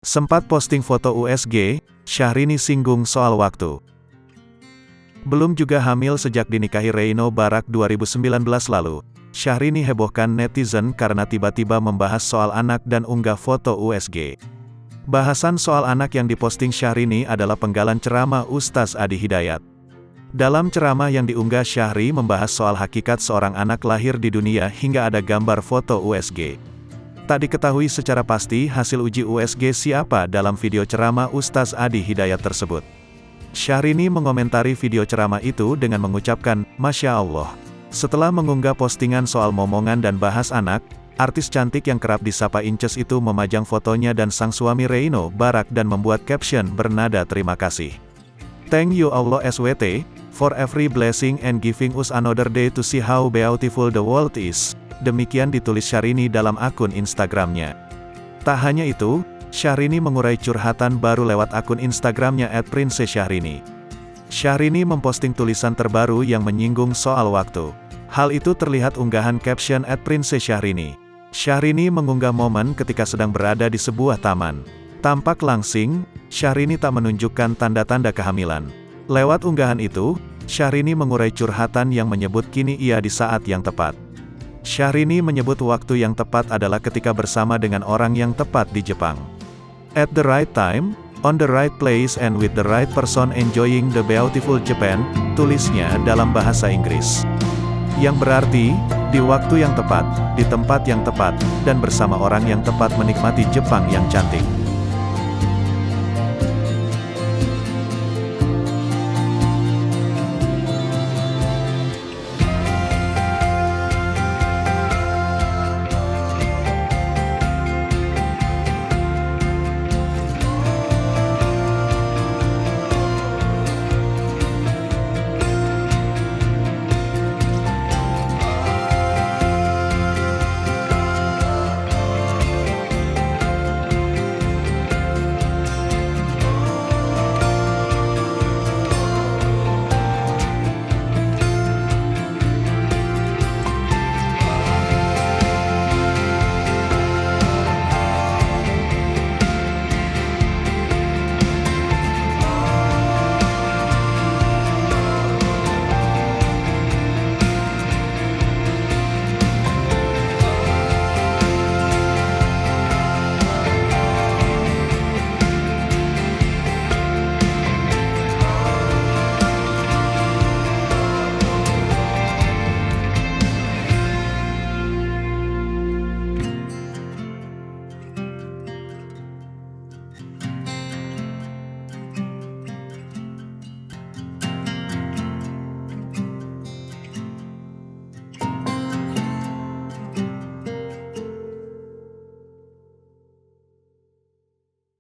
Sempat posting foto USG, Syahrini singgung soal waktu. Belum juga hamil sejak dinikahi Reino Barak 2019 lalu, Syahrini hebohkan netizen karena tiba-tiba membahas soal anak dan unggah foto USG. Bahasan soal anak yang diposting Syahrini adalah penggalan ceramah Ustaz Adi Hidayat. Dalam ceramah yang diunggah, Syahri membahas soal hakikat seorang anak lahir di dunia hingga ada gambar foto USG. Tak diketahui secara pasti hasil uji USG siapa dalam video ceramah Ustaz Adi Hidayat tersebut. Syahrini mengomentari video ceramah itu dengan mengucapkan, "Masya Allah." Setelah mengunggah postingan soal momongan dan bahas anak, artis cantik yang kerap disapa Inces itu memajang fotonya dan sang suami Reino Barak dan membuat caption bernada terima kasih. "Thank you Allah SWT, for every blessing and giving us another day to see how beautiful the world is." Demikian ditulis Syahrini dalam akun Instagramnya. Tak hanya itu, Syahrini mengurai curhatan baru lewat akun Instagramnya @princessyahrini. Syahrini memposting tulisan terbaru yang menyinggung soal waktu. Hal itu terlihat unggahan caption @princessyahrini. Syahrini mengunggah momen ketika sedang berada di sebuah taman. Tampak langsing, Syahrini tak menunjukkan tanda-tanda kehamilan. Lewat unggahan itu, Syahrini mengurai curhatan yang menyebut kini ia di saat yang tepat. Syahrini menyebut waktu yang tepat adalah ketika bersama dengan orang yang tepat di Jepang. At the right time, on the right place and with the right person enjoying the beautiful Japan, tulisnya dalam bahasa Inggris. Yang berarti, di waktu yang tepat, di tempat yang tepat, dan bersama orang yang tepat menikmati Jepang yang cantik.